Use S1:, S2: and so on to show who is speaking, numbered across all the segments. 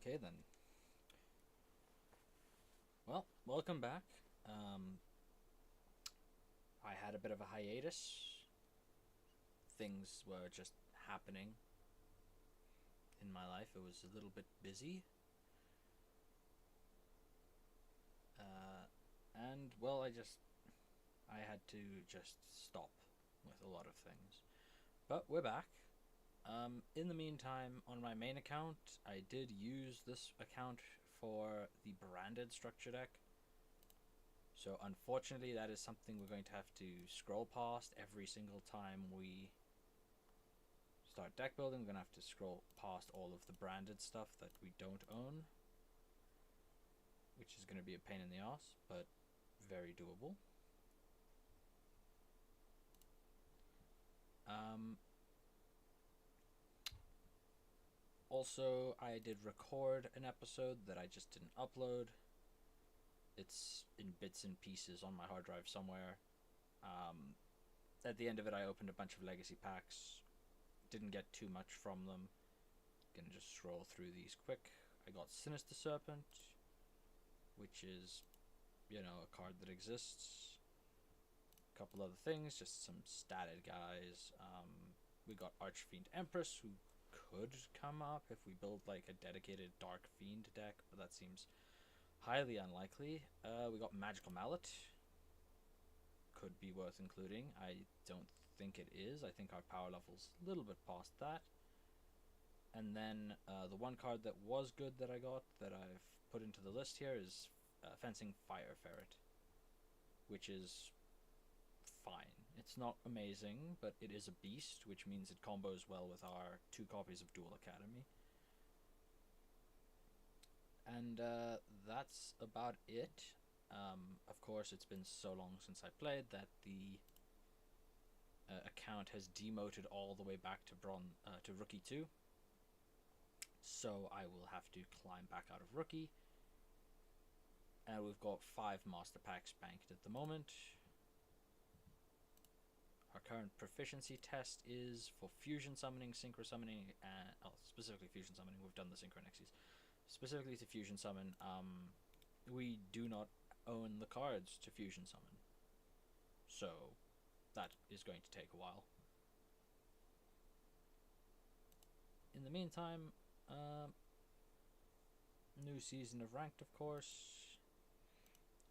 S1: Okay then. Well, welcome back. I had a bit of a hiatus. Things were just happening in my life. It was a little bit busy. And well, I had to just stop with a lot of things. But we're back. In the meantime, on my main account, I did use this account for the branded structure deck. So unfortunately, that is something we're going to have to scroll past every single time we start deck building. We're going to have to scroll past all of the branded stuff that we don't own, which is going to be a pain in the ass, but very doable. Also, I did record an episode that I just didn't upload. It's in bits and pieces on my hard drive somewhere. At the end of it, I opened a bunch of legacy packs. Didn't get too much from them. Gonna just scroll through these quick. I got Sinister Serpent, which is, a card that exists. A couple other things, just some statted guys. We got Archfiend Empress, who could come up if we build like a dedicated Dark Fiend deck, but that seems highly unlikely. We got Magical Mallet. Could be worth including. I don't think it is. I think our power level's a little bit past that. And then the one card that was good that I got, that I've put into the list here, is Fencing Fire Ferret, which is fine. It's not amazing, but it is a beast, which means it combos well with our 2 copies of Duel Academy. And that's about it. Of course, it's been so long since I played that the account has demoted all the way back to Rookie 2. So I will have to climb back out of Rookie. And we've got 5 Master Packs banked at the moment. Our current proficiency test is for Fusion Summoning, Synchro Summoning, and specifically Fusion Summoning. We've done the Synchro Nexies. Specifically to Fusion Summon, we do not own the cards to Fusion Summon. So that is going to take a while. In the meantime, new season of Ranked, of course.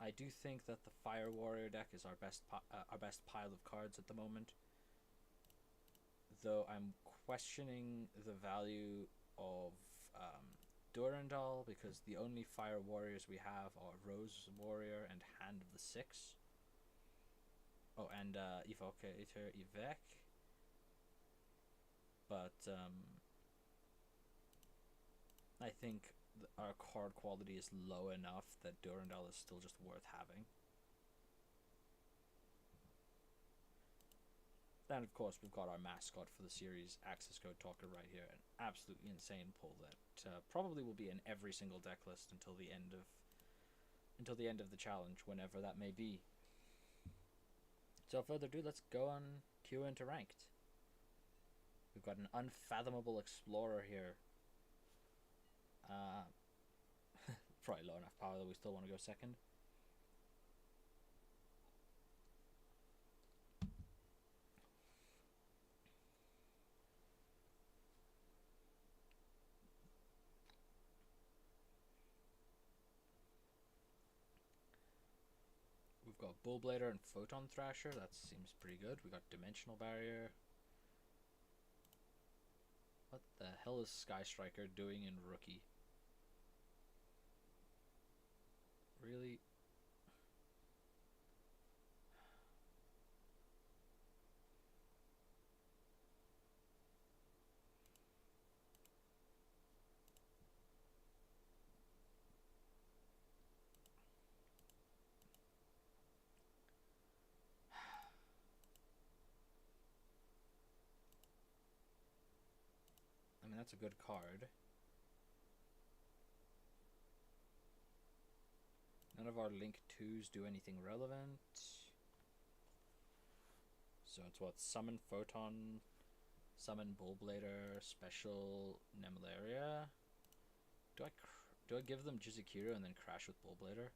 S1: I do think that the Fire Warrior deck is our best pile of cards at the moment. Though I'm questioning the value of Durandal, because the only Fire Warriors we have are Rose Warrior and Hand of the Six. Oh, and Evocator Evec. But I think our card quality is low enough that Durandal is still just worth having. Then, of course, we've got our mascot for the series, Access Code Talker, right here. An absolutely insane pull that probably will be in every single deck list until the end of the challenge, whenever that may be. So, without further ado, let's go on queue into Ranked. We've got an Unfathomable Explorer here. Probably low enough power that we still want to go second. We've got Bullblader and Photon Thrasher. That seems pretty good. We got Dimensional Barrier. What the hell is Sky Striker doing in Rookie? Really? I mean, that's a good card. None of our Link 2s do anything relevant. So it's what? Summon Photon, Summon Bullblader, Special Nemalaria. Do I give them Jizukiro and then crash with Bullblader?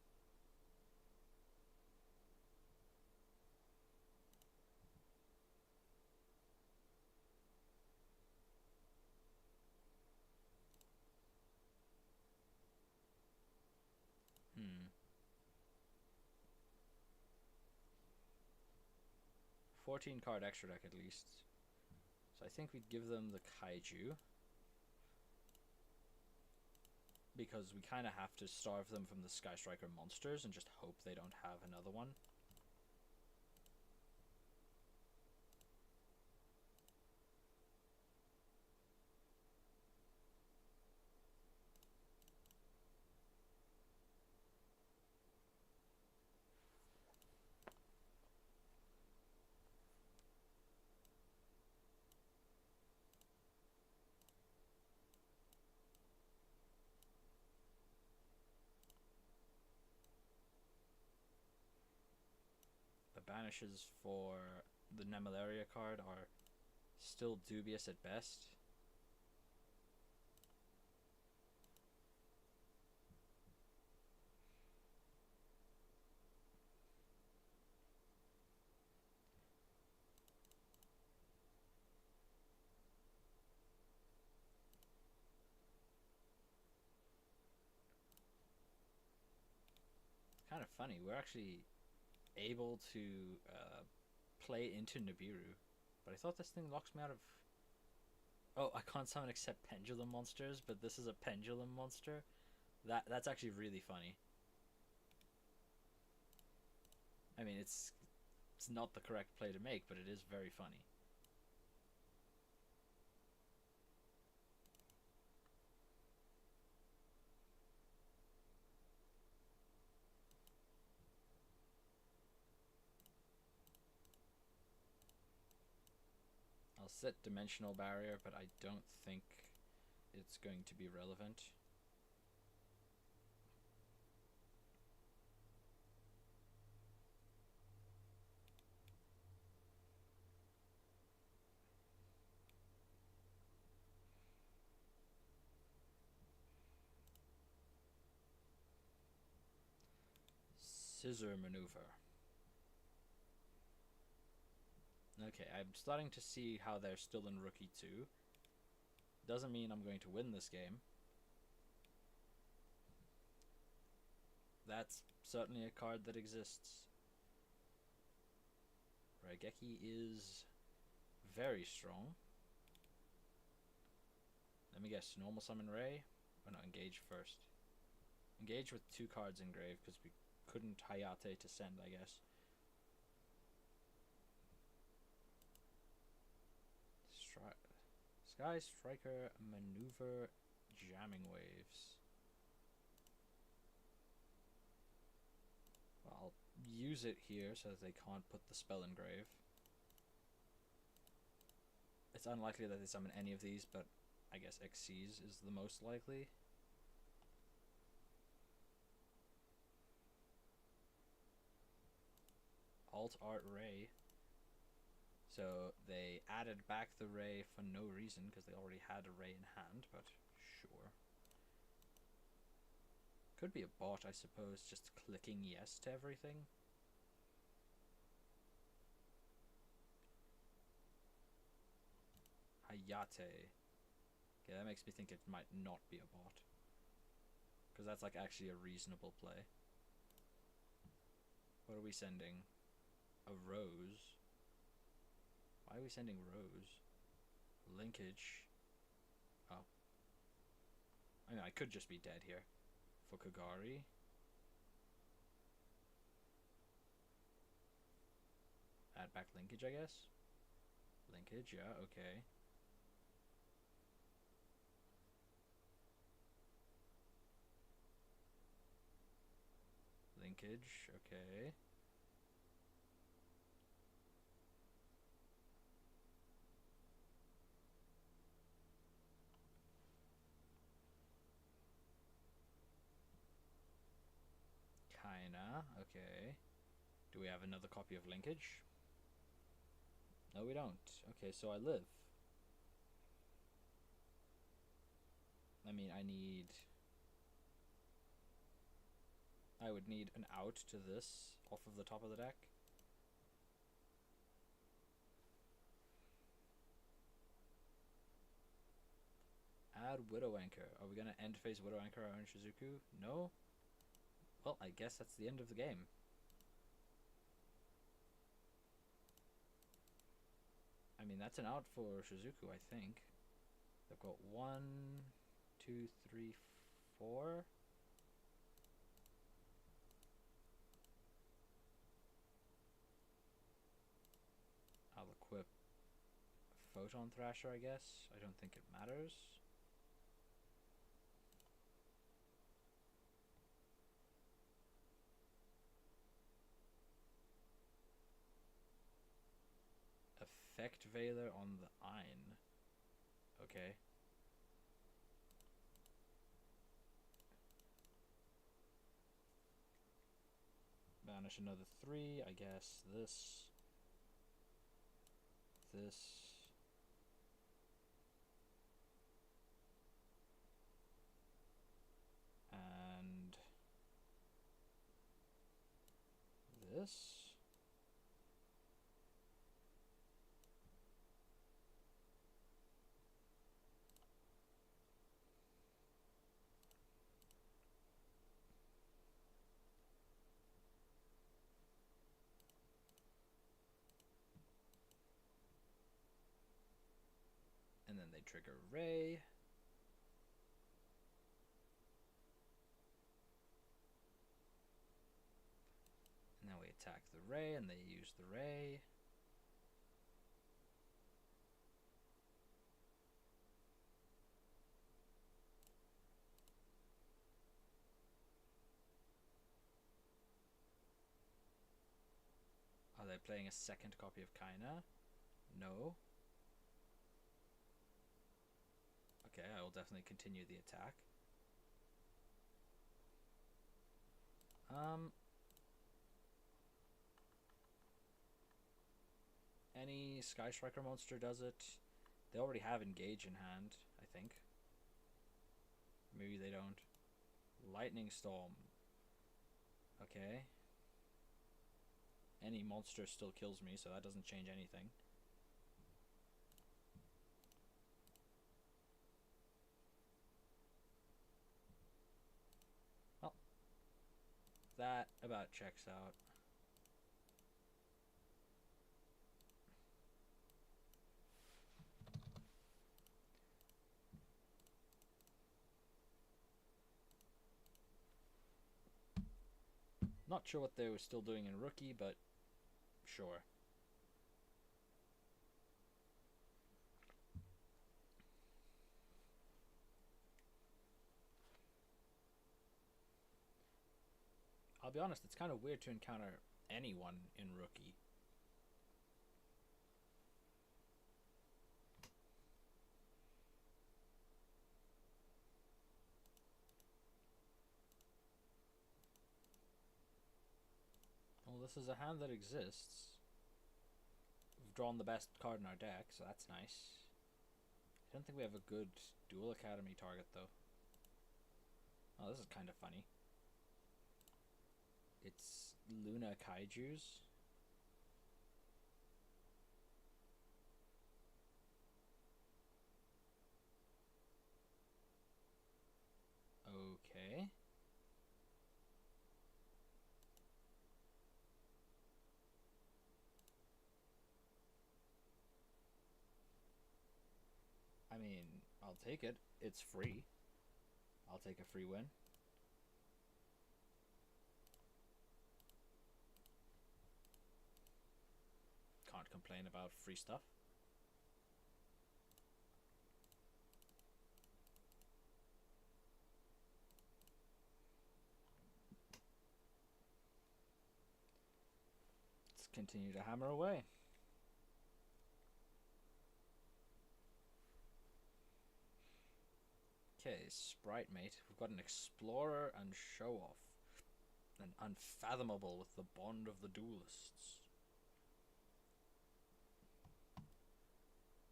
S1: Hmm. 14 card extra deck at least. So I think we'd give them the Kaiju. Because we kind of have to starve them from the Sky Striker monsters and just hope they don't have another one. The banishes for the Nemalaria card are still dubious at best. Kind of funny. We're actually able to play into Nibiru, but I thought this thing locks me out of. Oh, I can't summon except pendulum monsters, but this is a pendulum monster. That's actually really funny. I mean, it's not the correct play to make, but it is very funny. I'll set Dimensional Barrier, but I don't think it's going to be relevant. Scissor Maneuver. Okay, I'm starting to see how they're still in Rookie 2. Doesn't mean I'm going to win this game. That's certainly a card that exists. Raigeki is very strong. Let me guess, normal summon Ray? Oh no, engage first. Engage with 2 cards in grave because we couldn't Hayate to send, I guess. Sky Striker Maneuver Jamming Waves. Well, I'll use it here so that they can't put the spell in grave. It's unlikely that they summon any of these, but I guess Xyz is the most likely. Alt Art Ray. So they added back the Ray for no reason because they already had a Ray in hand, but sure. Could be a bot, I suppose, just clicking yes to everything. Hayate. Okay, that makes me think it might not be a bot. Because that's like actually a reasonable play. What are we sending? A Rose. Why are we sending Rose? Linkage. Oh. I mean, I could just be dead here. For Kagari. Add back linkage, I guess. Linkage, yeah, okay. Linkage, okay. Kinda, okay. Do we have another copy of Linkage? No, we don't. Okay, so I live. I mean, I need I would need an out to this off of the top of the deck. Add Widow Anchor. Are we going to end phase Widow Anchor on Shizuku? No? Well, I guess that's the end of the game. I mean, that's an out for Shizuku, I think. They've got 1, 2, 3, 4. I'll equip Photon Thrasher, I guess. I don't think it matters. Effect Veiler on the Ein. Okay. Banish another 3, I guess. This. And this. And then they trigger Ray. And now we attack the Ray, and they use the Ray. Are they playing a second copy of Kaina? No. Okay, I will definitely continue the attack. Any Sky Striker monster does it. They already have Engage in hand, I think. Maybe they don't. Lightning Storm. Okay. Any monster still kills me, so that doesn't change anything. Well, that about checks out. Not sure what they were still doing in Rookie, but sure. I'll be honest, it's kind of weird to encounter anyone in Rookie. Well, this is a hand that exists. We've drawn the best card in our deck, so that's nice. I don't think we have a good Duel Academy target, though. Oh, this is kind of funny. It's Luna Kaijus. Okay. I mean, I'll take it. It's free. I'll take a free win. Can't complain about free stuff. Let's continue to hammer away. Okay, Sprite Mate. We've got an Explorer and Show Off. And Unfathomable with the Bond of the Duelists.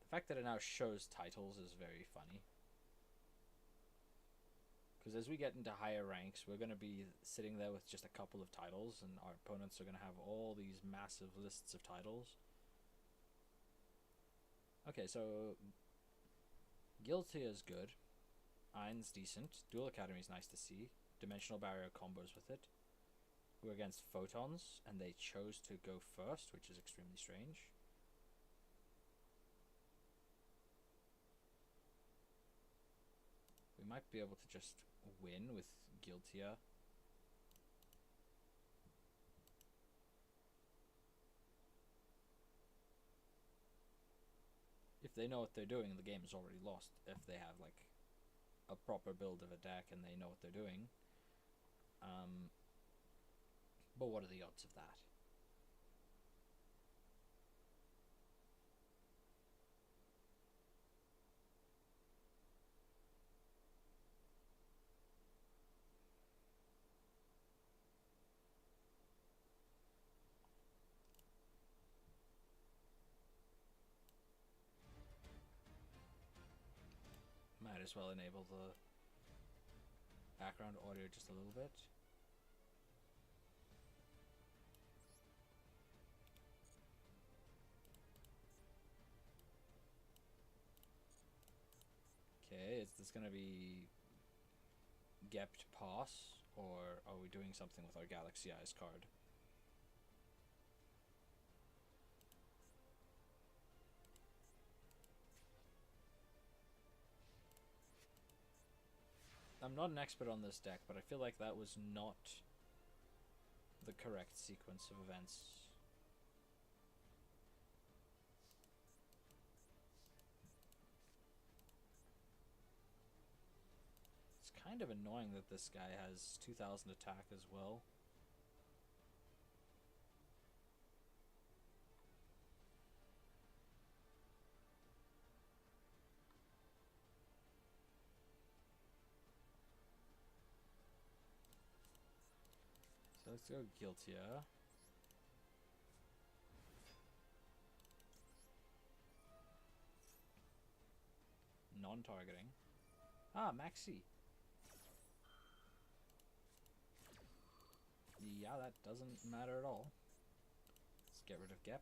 S1: The fact that it now shows titles is very funny. Because as we get into higher ranks, we're going to be sitting there with just a couple of titles, and our opponents are going to have all these massive lists of titles. Okay, so Guilty is good. Iron's decent. Duel Academy is nice to see. Dimensional Barrier combos with it. We're against Photons, and they chose to go first, which is extremely strange. We might be able to just win with Guiltia. If they know what they're doing, the game is already lost. If they have like a proper build of a deck and they know what they're doing. But what are the odds of that? Might as well enable the background audio just a little bit. Okay, is this gonna be Gept Pass, or are we doing something with our Galaxy Eyes card? I'm not an expert on this deck, but I feel like that was not the correct sequence of events. It's kind of annoying that this guy has 2000 attack as well. So let's go Guiltia. Non-targeting. Ah, Maxi. Yeah, that doesn't matter at all. Let's get rid of Gept.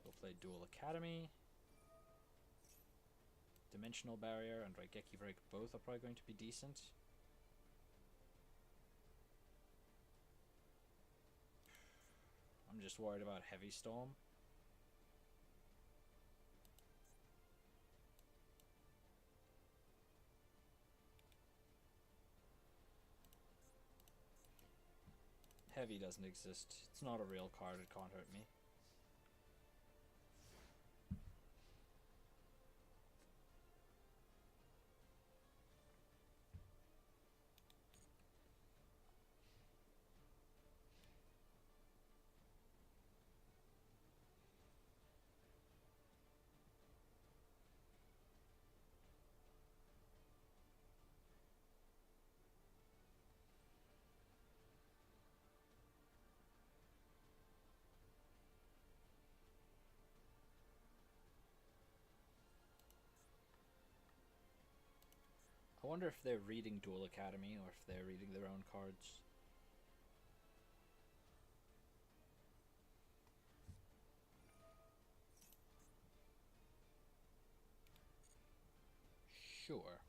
S1: We'll play Duel Academy. Dimensional Barrier and Raigeki Break both are probably going to be decent. I'm just worried about Heavy Storm. Heavy doesn't exist. It's not a real card, it can't hurt me. I wonder if they're reading Duel Academy or if they're reading their own cards. Sure.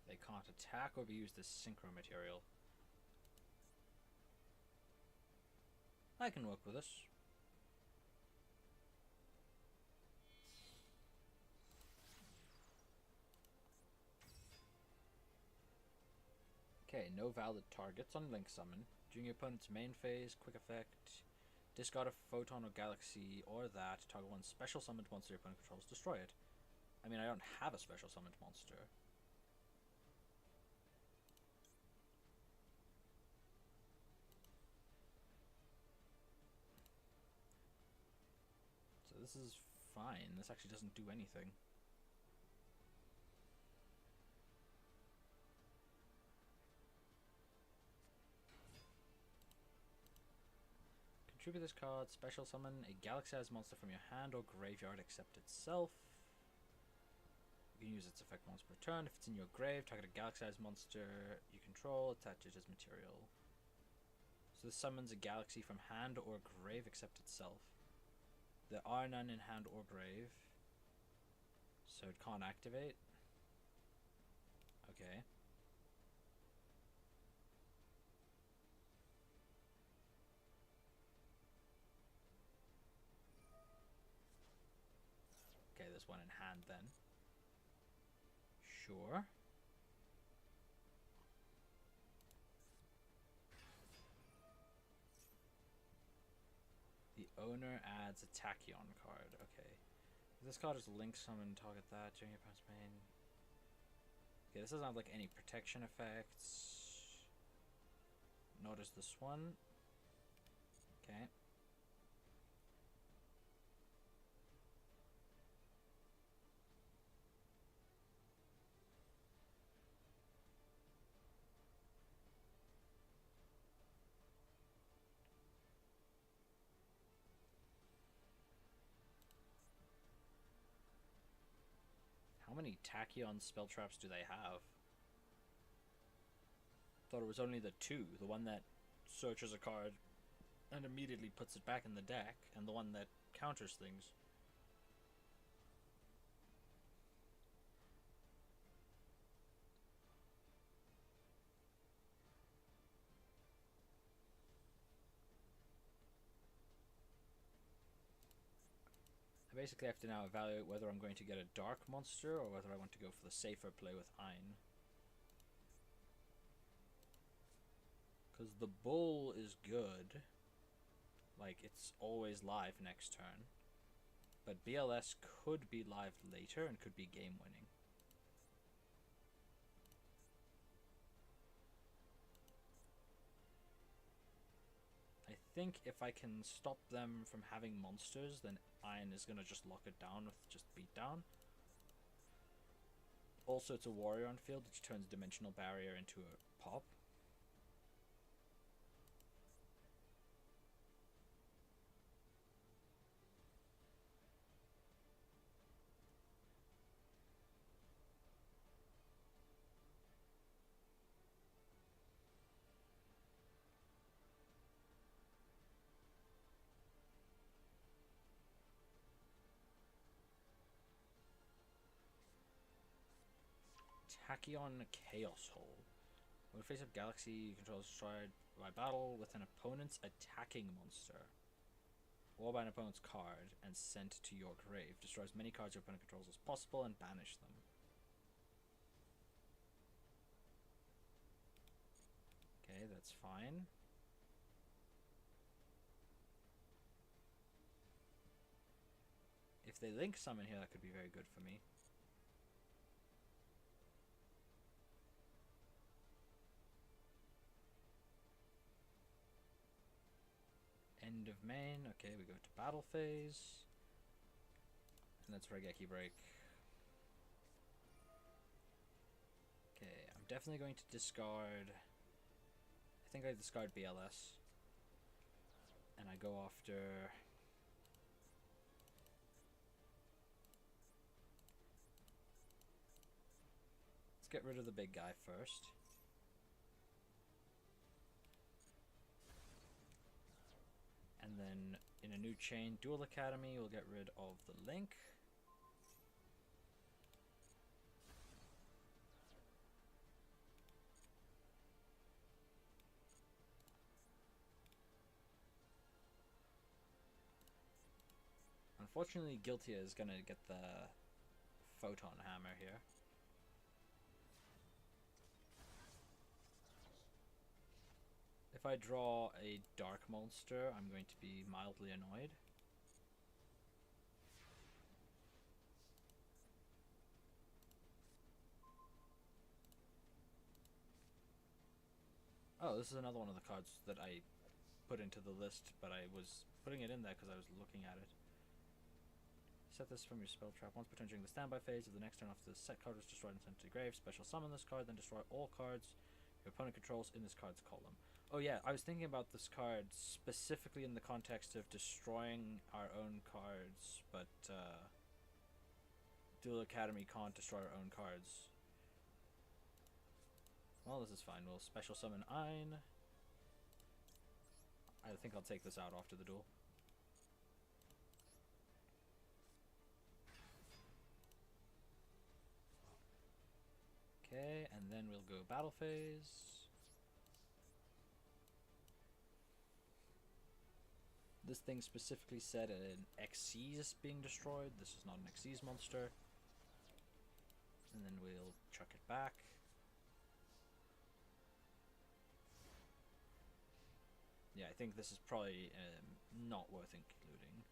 S1: They can't attack or be used as synchro material. I can work with this. Okay, no valid targets on Link Summon. During your opponent's main phase, quick effect, discard a Photon or Galaxy or that, target one special summoned monster your opponent controls, destroy it. I mean, I don't have a special summoned monster. So this is fine. This actually doesn't do anything. Tribute this card, special summon a galaxy-sized monster from your hand or graveyard except itself. You can use its effect once per turn. If it's in your grave, target a galaxy-sized monster you control, attach it as material. So this summons a galaxy from hand or grave except itself. There are none in hand or grave, so it can't activate. Okay. Okay, there's one in hand then. Sure. The owner adds a Tachyon card. Okay. If this card is link summon, target that during your opponent's main. Okay, this doesn't have like any protection effects. Nor does this one. Okay. How many Tachyon spell traps do they have? Thought it was only the two. The one that searches a card and immediately puts it back in the deck, and the one that counters things. I basically have to now evaluate whether I'm going to get a dark monster or whether I want to go for the safer play with Ein. Because the bull is good. Like, it's always live next turn. But BLS could be live later and could be game winning. I think if I can stop them from having monsters, then Ein is going to just lock it down with just beatdown. Also, it's a warrior on field, which turns Dimensional Barrier into a pop. Tachyon Chaos Hole. When face up galaxy, you control destroyed by battle with an opponent's attacking monster. Or by an opponent's card and sent to your grave. Destroy as many cards your opponent controls as possible and banish them. Okay, that's fine. If they link summon here, that could be very good for me. End of main. Okay, we go to battle phase. And that's Regeki Break. Okay, I'm definitely going to discard... I think I discard BLS. And I go after... Let's get rid of the big guy first. And then in a new chain, Duel Academy, we'll get rid of the link. Unfortunately, Guiltia is going to get the Photon Hammer here. If I draw a dark monster, I'm going to be mildly annoyed. Oh, this is another one of the cards that I put into the list, but I was putting it in there because I was looking at it. Set this from your spell trap. Once per turn during the standby phase of the next turn after the set card is destroyed and sent to the grave, special summon this card, then destroy all cards your opponent controls in this card's column. Oh yeah, I was thinking about this card specifically in the context of destroying our own cards, but Duel Academy can't destroy our own cards. Well, this is fine. We'll special summon Ein. I think I'll take this out after the duel. Okay, and then we'll go battle phase. This thing specifically said an Xyz being destroyed. This is not an Xyz monster. And then we'll chuck it back. Yeah, I think this is probably not worth including.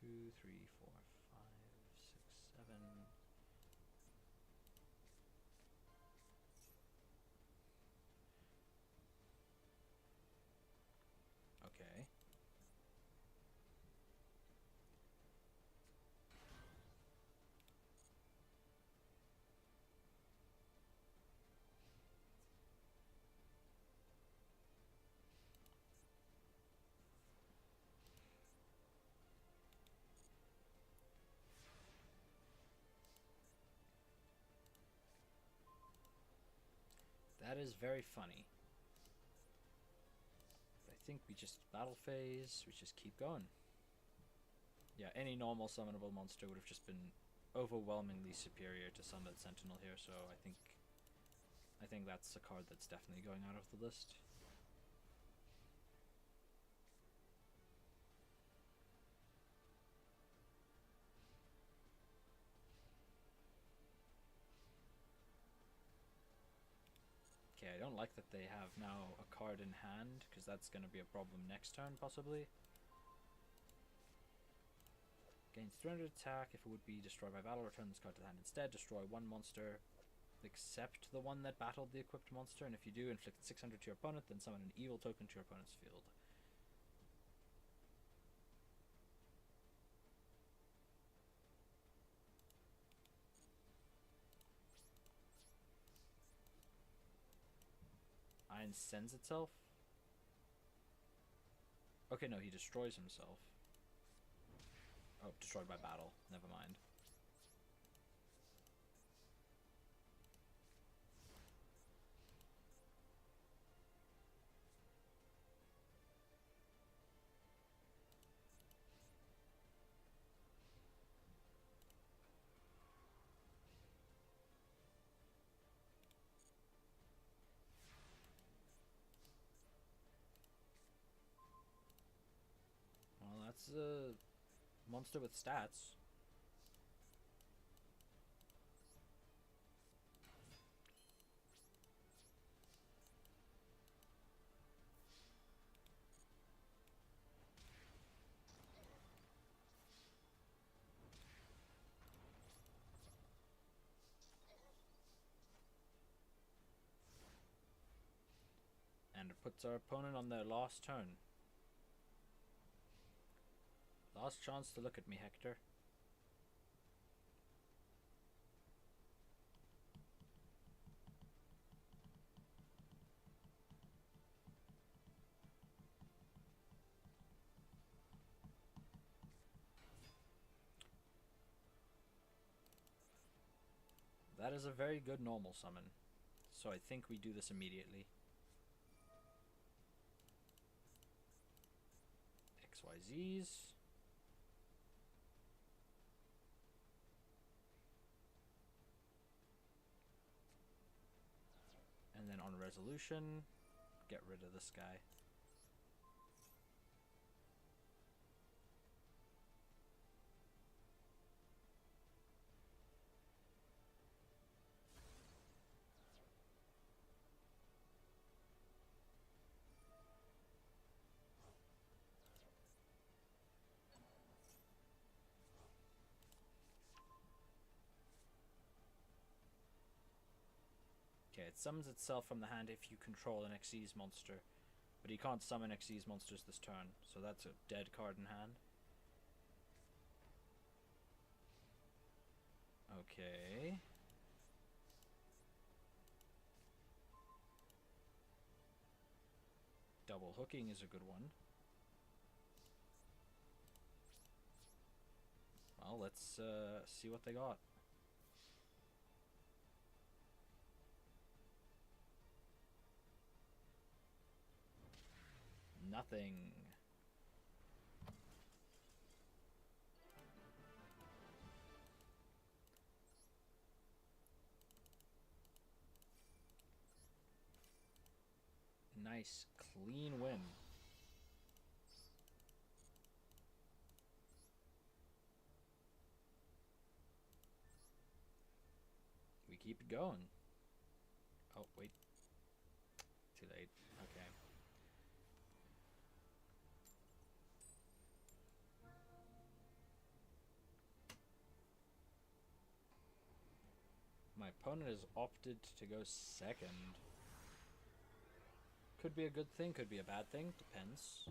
S1: Two, three, four, five, six, seven. Okay. That is very funny. I think we just battle phase, we just keep going. Yeah, any normal summonable monster would have just been overwhelmingly superior to Sundered Sentinel here, so I think that's a card that's definitely going out of the list. Okay, I don't like that they have now a card in hand, because that's going to be a problem next turn, possibly. Gains 300 attack. If it would be destroyed by battle, return this card to the hand instead. Destroy one monster, except the one that battled the equipped monster, and if you do, inflict 600 to your opponent, then summon an evil token to your opponent's field. Ein sends itself? Okay, no, he destroys himself. Oh, destroyed by battle. Never mind. Well, that's a monster with stats. And it puts our opponent on their last turn. Last chance to look at me, Hector. That is a very good normal summon. So I think we do this immediately. XYZs. And then on resolution, get rid of this guy. Okay, it summons itself from the hand if you control an Xyz monster. But he can't summon Xyz monsters this turn, so that's a dead card in hand. Okay. Double hooking is a good one. Well, let's see what they got. Nothing. Nice, clean win. We keep it going. Oh, wait. Too late. Okay. My opponent has opted to go second. Could be a good thing, could be a bad thing, depends.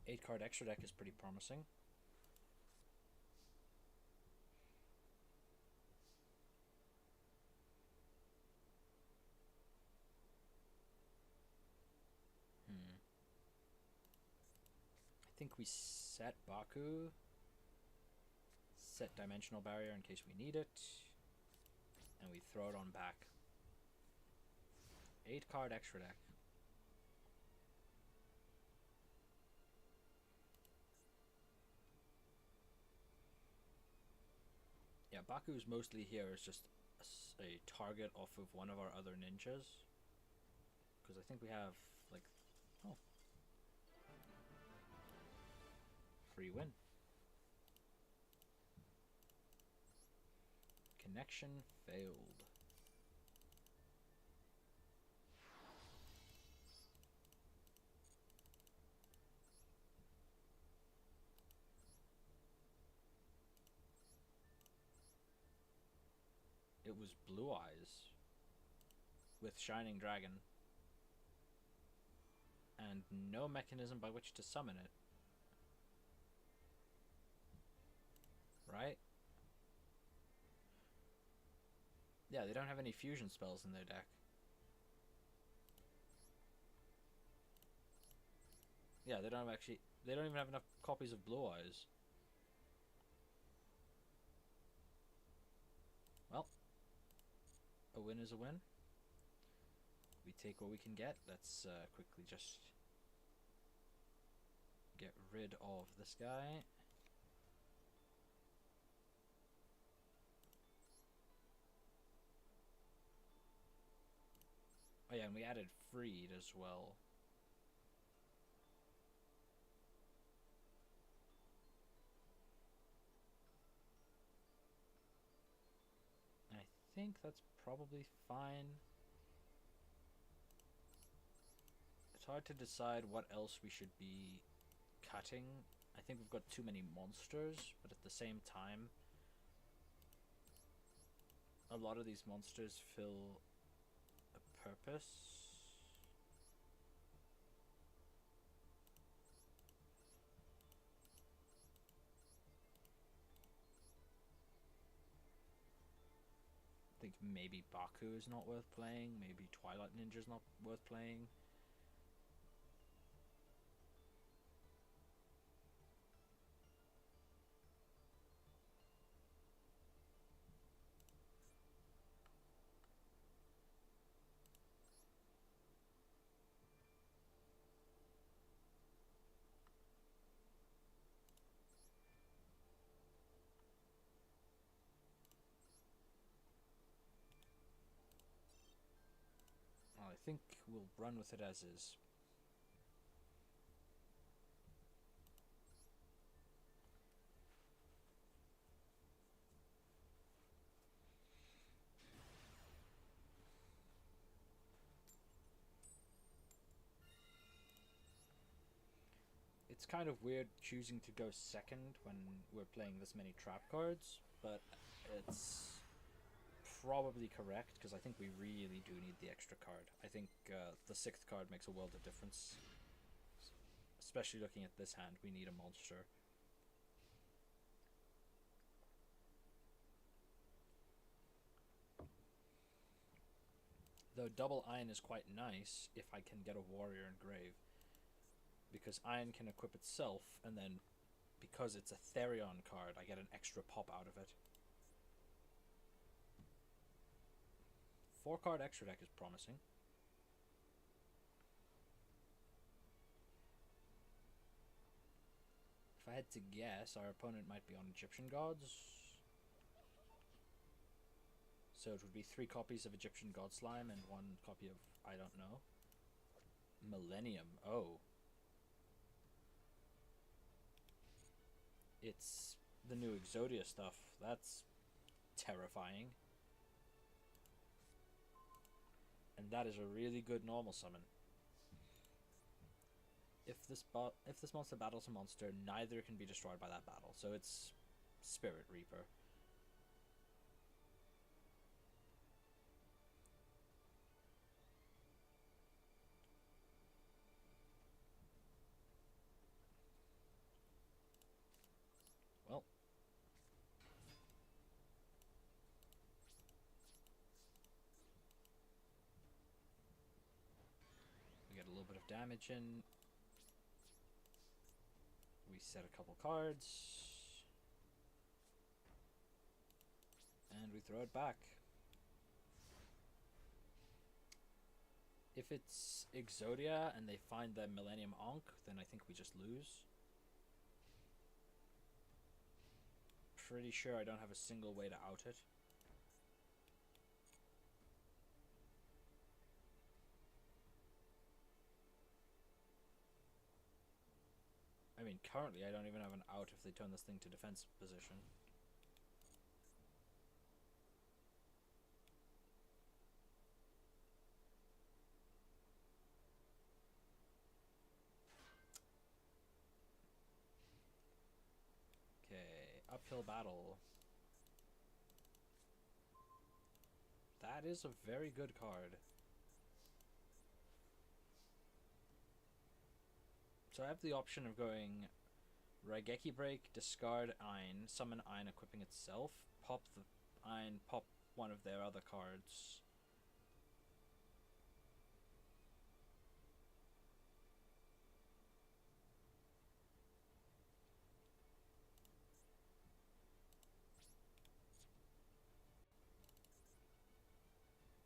S1: Eight card extra deck is pretty promising. I think we set Baku. Set Dimensional Barrier in case we need it. And we throw it on back. 8 card extra deck. Yeah, Baku's mostly here is just a target off of one of our other ninjas. Because I think we have, like, oh. Free win. Connection failed. It was Blue Eyes with Shining Dragon and no mechanism by which to summon it. Right? Yeah, they don't have any fusion spells in their deck. Yeah, they don't even have enough copies of Blue Eyes. Well, a win is a win. We take what we can get. Let's quickly just get rid of this guy. Oh yeah, and we added Freed as well. I think that's probably fine. It's hard to decide what else we should be cutting. I think we've got too many monsters, but at the same time, a lot of these monsters fill a purpose. I think maybe Baku is not worth playing, maybe Twilight Ninja is not worth playing. Well, I think we'll run with it as is. It's kind of weird choosing to go second when we're playing this many trap cards, but it's probably correct because I think we really do need the extra card. I think the 6th card makes a world of difference, Especially looking at this hand, we need a monster. Though double Iron is quite nice if I can get a warrior in grave. Because Iron can equip itself, and then because it's a Therion card, I get an extra pop out of it. 4-card extra deck is promising. If I had to guess, our opponent might be on Egyptian Gods. So it would be 3 copies of Egyptian God Slime and 1 copy of, I don't know, Millennium. Oh. It's the new Exodia stuff. That's terrifying. And that is a really good normal summon. If this monster battles a monster, neither can be destroyed by that battle. So it's Spirit Reaper. Well, we get a little bit of damage in. We set a couple cards. And we throw it back. If it's Exodia and they find the Millennium Ankh, then I think we just lose. Pretty sure I don't have a single way to out it. I mean, currently I don't even have an out if they turn this thing to defense position. Okay, uphill battle. That is a very good card. So I have the option of going Raigeki Break, discard Ein, summon Ein equipping itself, pop the Ein, pop one of their other cards.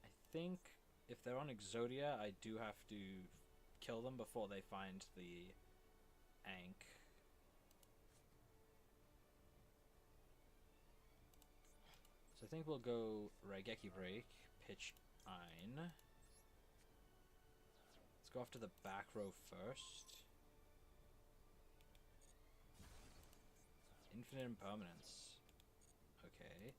S1: I think if they're on Exodia, I do have to kill them before they find the Ankh. So I think we'll go Raigeki Break, pitch Ein. Let's go after the back row first. Infinite Impermanence. Okay.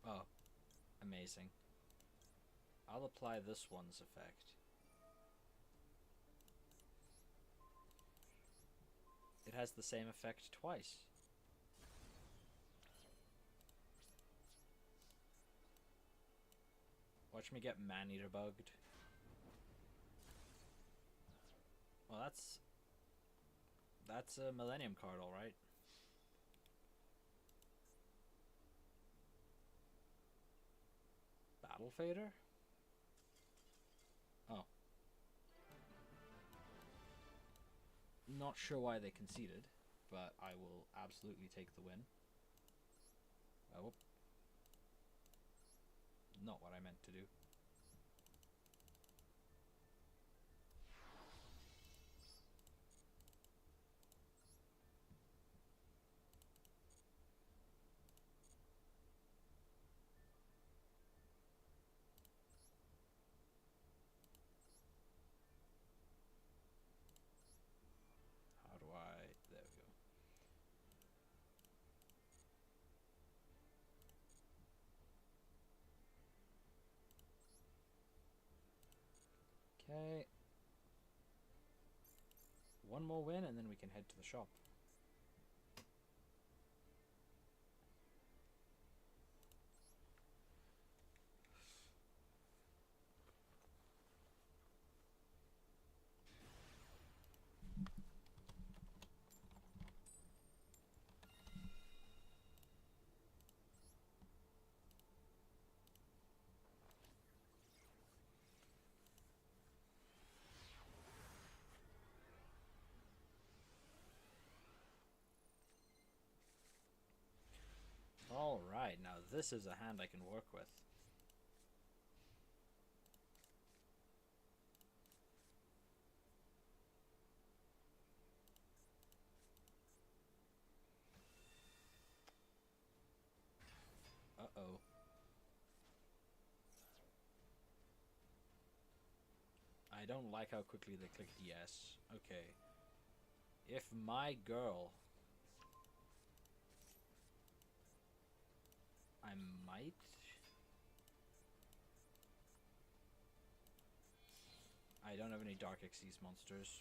S1: Oh, amazing. I'll apply this one's effect. It has the same effect twice. Watch me get Man-Eater bugged. Well, that's a Millennium card, alright. Battle Fader? Oh. Not sure why they conceded, but I will absolutely take the win. Oh. Not what I meant to do. How do I... There we go. Okay. One more win and then we can head to the shop. Alright, now this is a hand I can work with. Uh-oh. I don't like how quickly they clicked yes. Okay. If my girl... I might... I don't have any Dark Xyz monsters.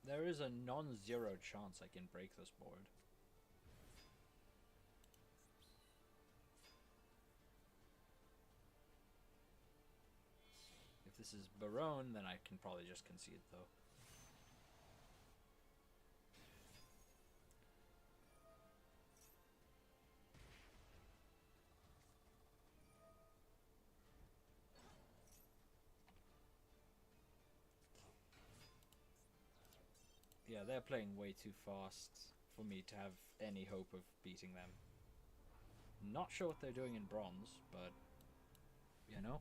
S1: There is a non-zero chance I can break this board. If this is Barone, then I can probably just concede, though. Yeah, they're playing way too fast for me to have any hope of beating them. Not sure what they're doing in bronze, but, you know.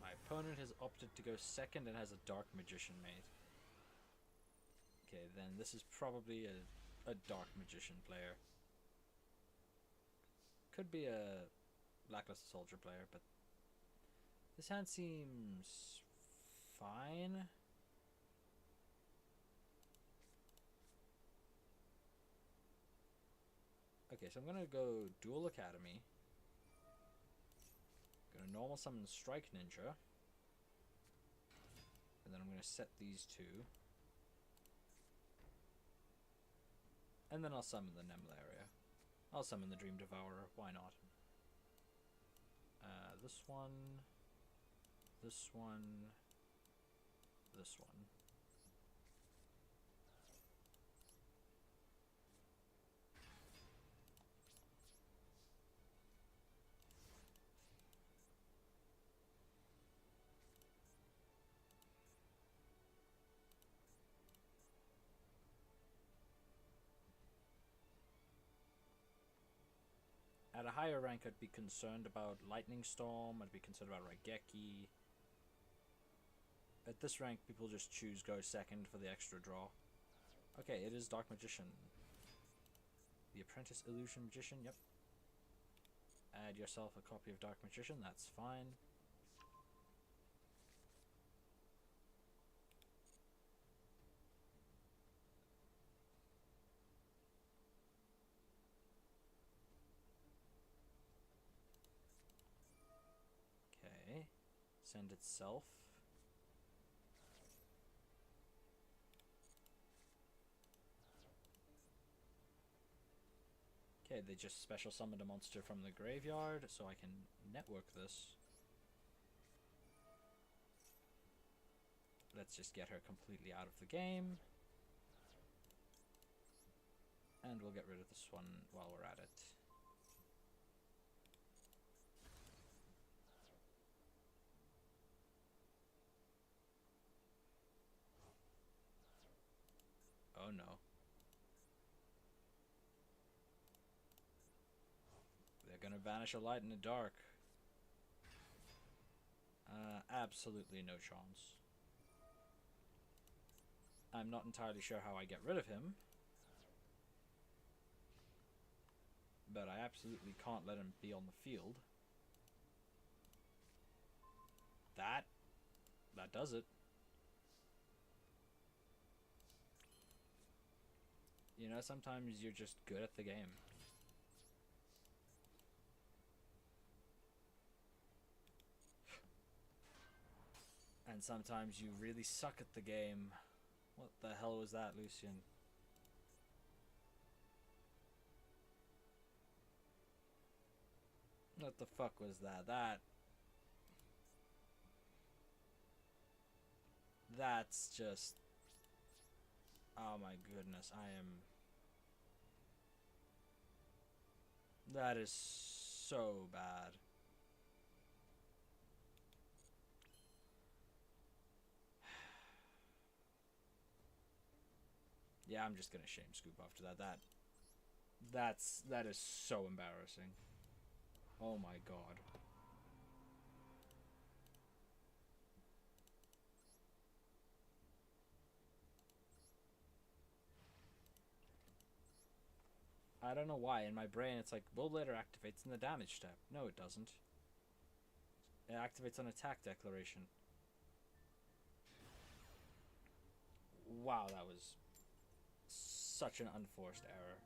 S1: My opponent has opted to go second and has a Dark Magician mate. Okay, then this is probably a Dark Magician player. Could be a Lackluster Soldier player, but this hand seems fine. Okay, so I'm gonna go Duel Academy. Gonna normal summon Strike Ninja. And then I'm gonna set these two. And then I'll summon the Nemlaria. I'll summon the Dream Devourer, why not? This one, this one, this one. At a higher rank, I'd be concerned about Lightning Storm, I'd be concerned about Raigeki. At this rank, people just choose go second for the extra draw. Okay, it is Dark Magician. The Apprentice Illusion Magician, yep. Add yourself a copy of Dark Magician, that's fine. Okay, send itself. Okay, they just special summoned a monster from the graveyard, so I can network this. Let's just get her completely out of the game. And we'll get rid of this one while we're at it. Oh no. They're gonna banish a light and a dark. Absolutely no chance. I'm not entirely sure how I get rid of him. But I absolutely can't let him be on the field. That does it. You know, sometimes you're just good at the game. And sometimes you really suck at the game. What the hell was that, Lucian? What the fuck was that? That's just... Oh my goodness, That is so bad. Yeah, I'm just gonna shame scoop after that. That is so embarrassing. Oh my god. I don't know why. In my brain, it's like, Bull Blader activates in the damage step. No, it doesn't. It activates on attack declaration. Wow, that was such an unforced error.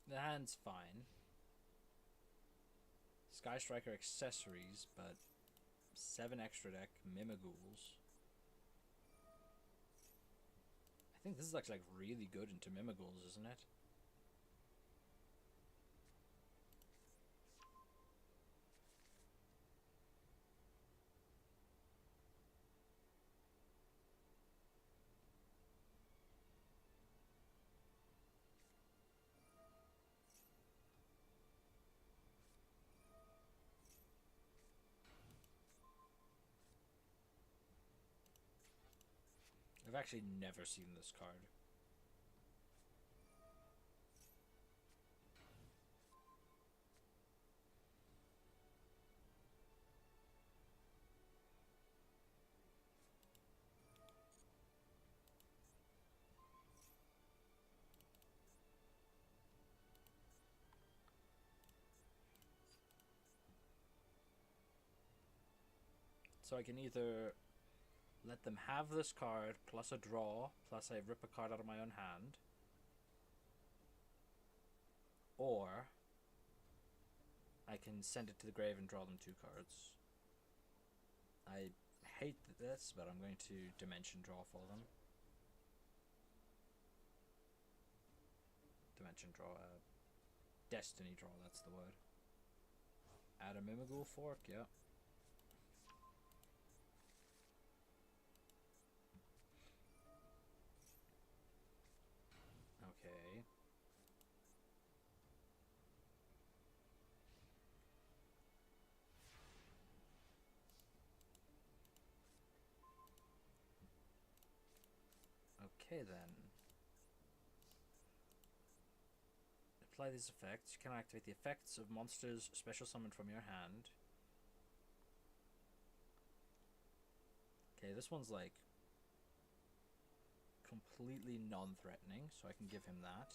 S1: The hand's fine. Sky Striker accessories, but 7 extra deck Mimigools. I think this is actually like really good into Mimigools, isn't it? I've actually never seen this card. So I can either let them have this card, plus a draw, plus I rip a card out of my own hand, or I can send it to the grave and draw them 2 cards. I hate this, but I'm going to Dimension Draw for them. Dimension Draw, Destiny Draw, that's the word. Add a Mimighoul Fork, yeah. Okay. Okay then. Apply these effects. You can activate the effects of monsters special summoned from your hand. Okay, this one's like completely non-threatening, so I can give him that.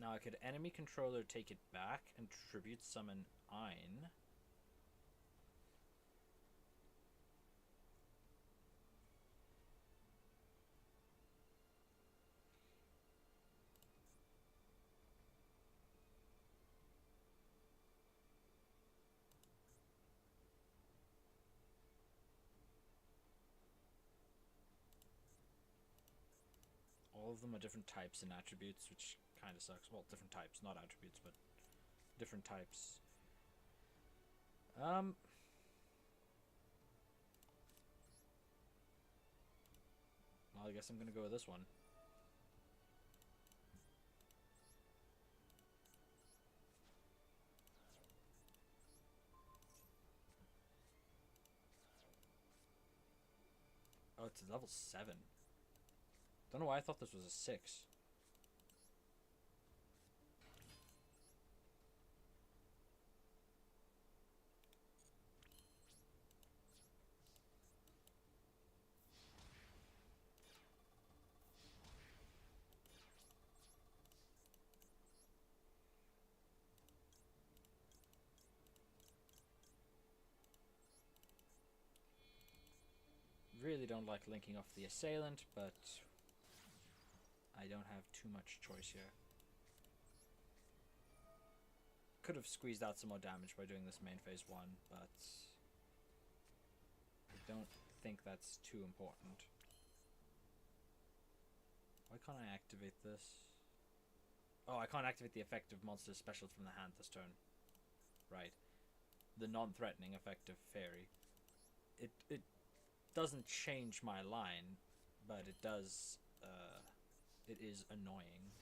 S1: Now Now I could enemy controller take it back and tribute summon Ein. All of them are different types and attributes, which kind of sucks. Well, different types, not attributes, but different types. Well, I guess I'm gonna go with this one. Oh, it's level 7. Don't know why I thought this was a 6. Really don't like linking off the assailant, but I don't have too much choice here. Could have squeezed out some more damage by doing this main phase 1, but I don't think that's too important. Why can't I activate this? Oh, I can't activate the effect of monster specials from the hand this turn. Right. The non-threatening effect of fairy. It doesn't change my line, but it does, it is annoying.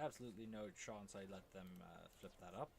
S1: Absolutely no chance I let them flip that up.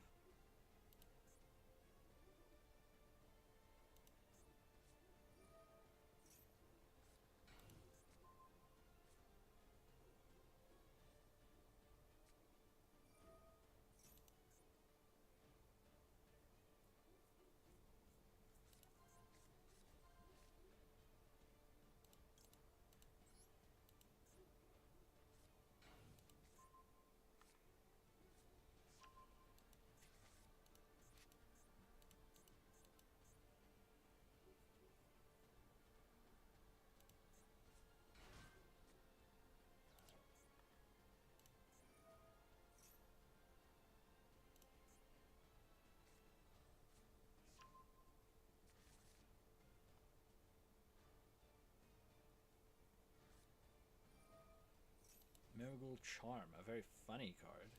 S1: Miracle Charm, a very funny card.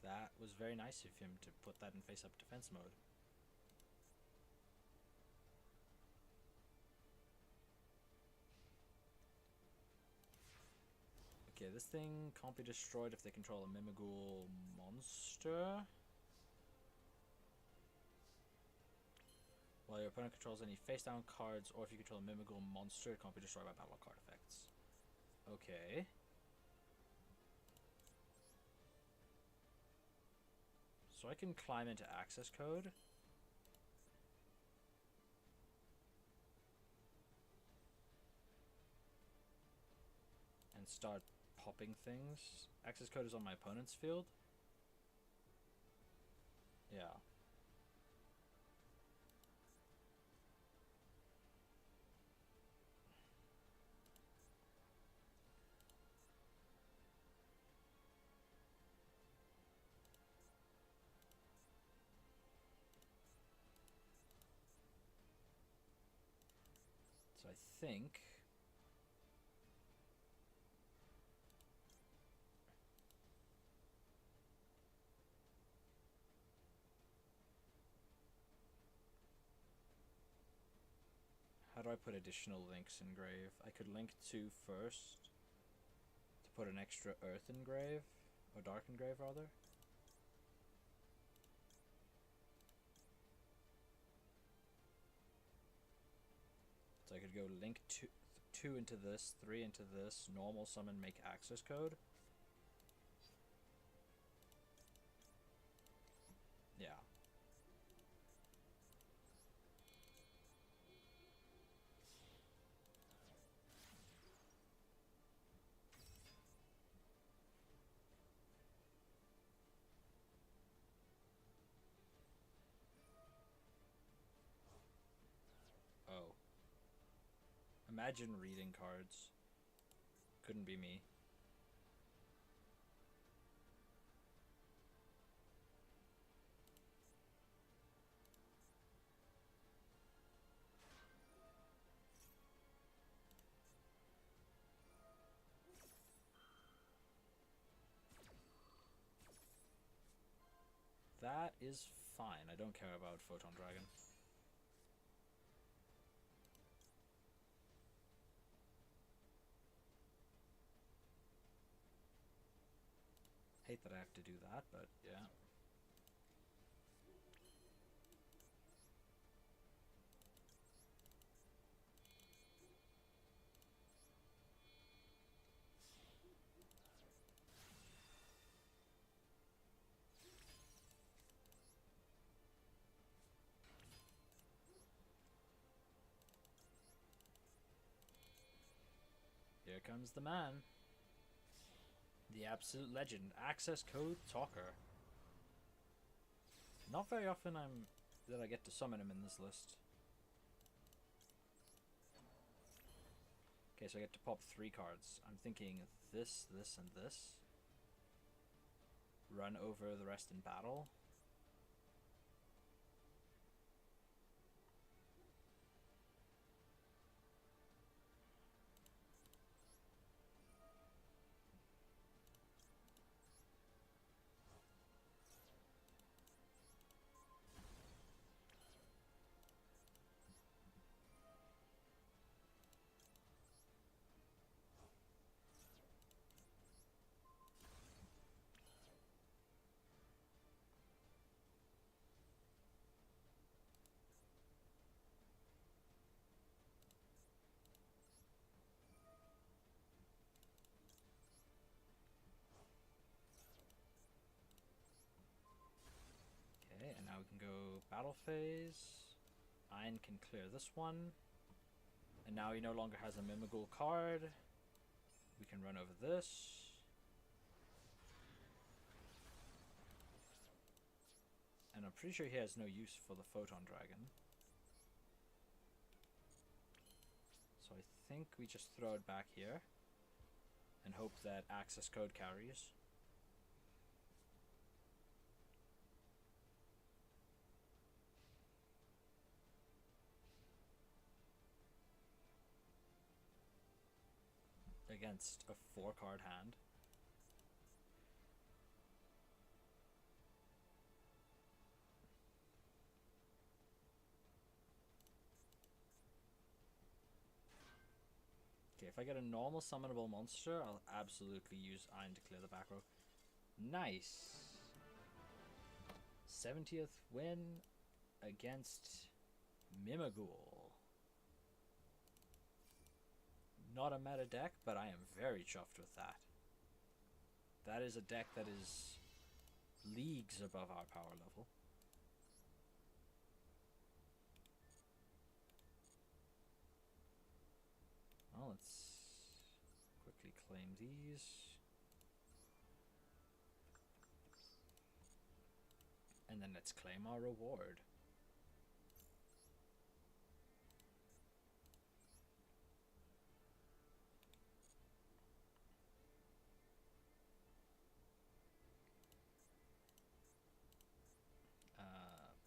S1: That was very nice of him to put that in face-up defense mode. Okay, this thing can't be destroyed if they control a Mimighoul monster. While your opponent controls any face-down cards, or if you control a Mimighoul monster, it can't be destroyed by battle card effects. Okay. So I can climb into access code. And start popping things. Access code is on my opponent's field. Yeah. So I think... How do I put additional links in Grave? I could link 2 first to put an extra Earth in Grave, or Dark in Grave rather. So I could go link 2 into this, 3 into this, normal summon, make access code. Yeah. Oh. Imagine reading cards. Couldn't be me. That is fine. I don't care about Photon Dragon. Hate that I have to do that, but yeah. Here comes the man. The absolute legend. Access code talker. Not very often that I get to summon him in this list. Okay, so I get to pop 3 cards. I'm thinking this, this, and this. Run over the rest in battle. Okay, and now we can go battle phase. Ein can clear this one. And now he no longer has a Mimighoul card. We can run over this. And I'm pretty sure he has no use for the Photon Dragon. So I think we just throw it back here. And hope that access code carries. Against a 4-card hand. Okay, if I get a normal summonable monster, I'll absolutely use Ein to clear the back row. Nice! 70th win against Mimaghoul. Not a meta deck, but I am very chuffed with that. That is a deck that is leagues above our power level. Well, let's quickly claim these. And then let's claim our reward.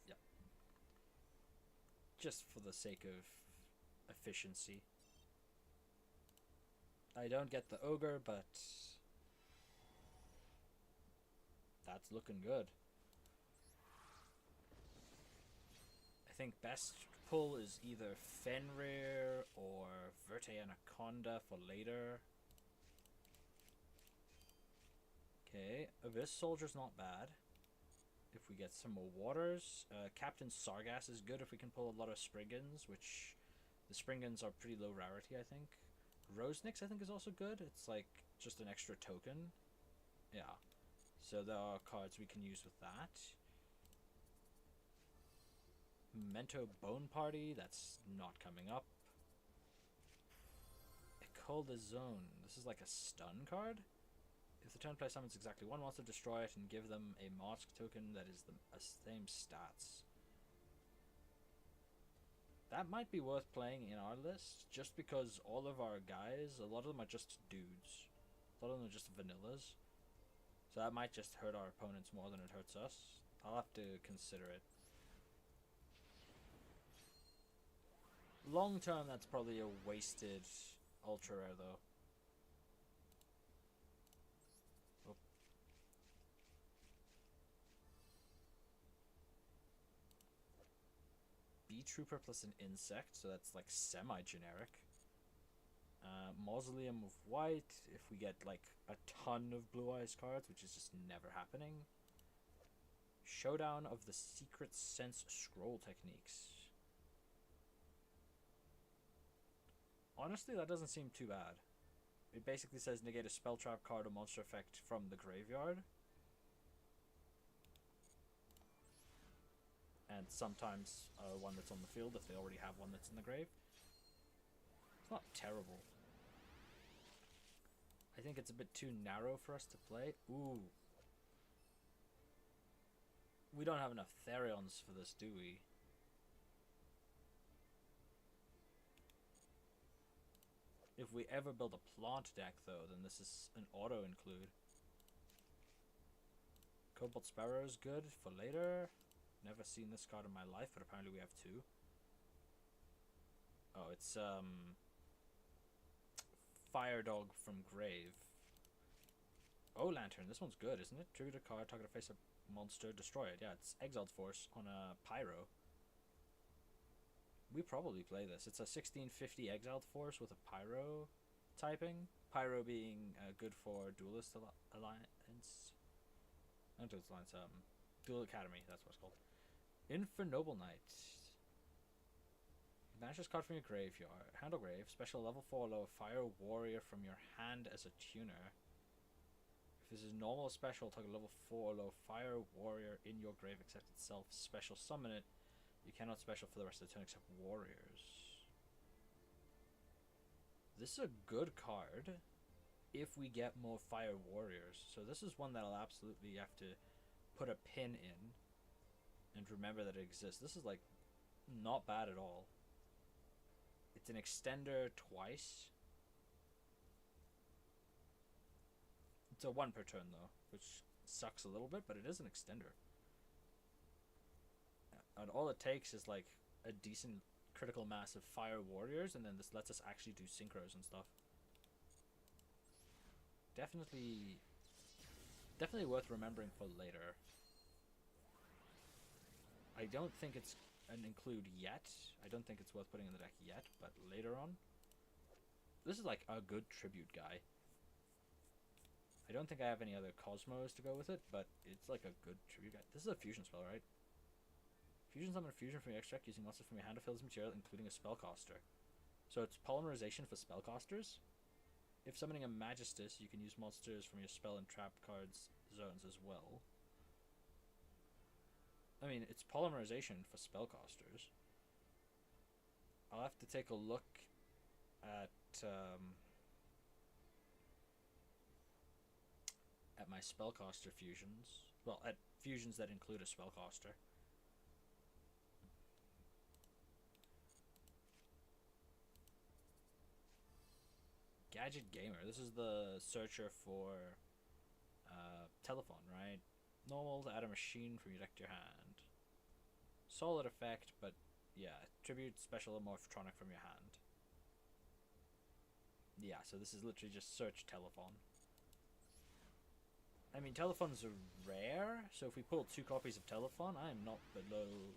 S1: Yep. Just for the sake of efficiency. I don't get the ogre, but that's looking good. I think best pull is either Fenrir or Verte Anaconda for later. Okay, Abyss Soldier's not bad. If we get some more waters. Captain Sargass is good if we can pull a lot of Spriggans, which the Spriggans are pretty low rarity, I think. Rosenix, I think, is also good. It's like just an extra token. Yeah. So there are cards we can use with that. Memento Bone Party, that's not coming up. Ecole de Zone, this is like a stun card. If the turn play summons exactly one monster, destroy it and give them a mask token that is the same stats. That might be worth playing in our list, just because all of our guys, a lot of them are just dudes. A lot of them are just vanillas. So that might just hurt our opponents more than it hurts us. I'll have to consider it. Long term, that's probably a wasted ultra rare, though. Oh. Bee Trooper plus an insect, so that's like semi-generic. Mausoleum of White, if we get like a ton of Blue Eyes cards, which is just never happening. Showdown of the Secret Sense Scroll Techniques. Honestly, that doesn't seem too bad. It basically says negate a spell trap card or monster effect from the graveyard. And sometimes one that's on the field if they already have one that's in the grave. It's not terrible. I think it's a bit too narrow for us to play. Ooh. We don't have enough Therions for this, do we? If we ever build a plant deck, though, then this is an auto-include. Cobalt Sparrow is good for later. Never seen this card in my life, but apparently we have two. Oh, it's Fire Dog from Grave. Oh, Lantern. This one's good, isn't it? Trigger a card, target a face-up monster, destroy it. Yeah, it's Exiled Force on a Pyro. We probably play this. It's a 1650 Exiled Force with a Pyro typing. Pyro being good for Duelist Alliance. Not Duelist Alliance, Duel Academy, that's what it's called. Infernoble Knight. Banish this card from your graveyard. Handle Grave. Special level 4 low Fire Warrior from your hand as a tuner. If this is normal or special, target level 4 low Fire Warrior in your grave except itself. Special summon it. You cannot special for the rest of the turn except warriors. This is a good card if we get more Fire Warriors. So this is one that I'll absolutely have to put a pin in and remember that it exists. This is like not bad at all. It's an extender twice. It's a 1 per turn though, which sucks a little bit, but it is an extender. And all it takes is like a decent critical mass of Fire Warriors, and then this lets us actually do synchros and stuff. Definitely worth remembering for later. I don't think it's an include yet. I don't think it's worth putting in the deck yet, but later on. This is like a good tribute guy. I don't think I have any other Cosmos to go with it, but it's like a good tribute guy. This is a fusion spell, right? Fusion summon a fusion from your extract using monsters from your hand to fill this material, including a spellcaster. So it's polymerization for spellcasters. If summoning a Magistus, you can use monsters from your spell and trap cards zones as well. I mean, it's polymerization for spellcasters. I'll have to take a look at my spellcaster fusions. Well, at fusions that include a spellcaster. Gadget Gamer. This is the searcher for telephone, right? Normal to add a machine from your deck to your hand. Solid effect, but yeah, tribute special Morphtronic from your hand. Yeah, so this is literally just search telephone. I mean, telephones are rare, so if we pull 2 copies of telephone, I am not below.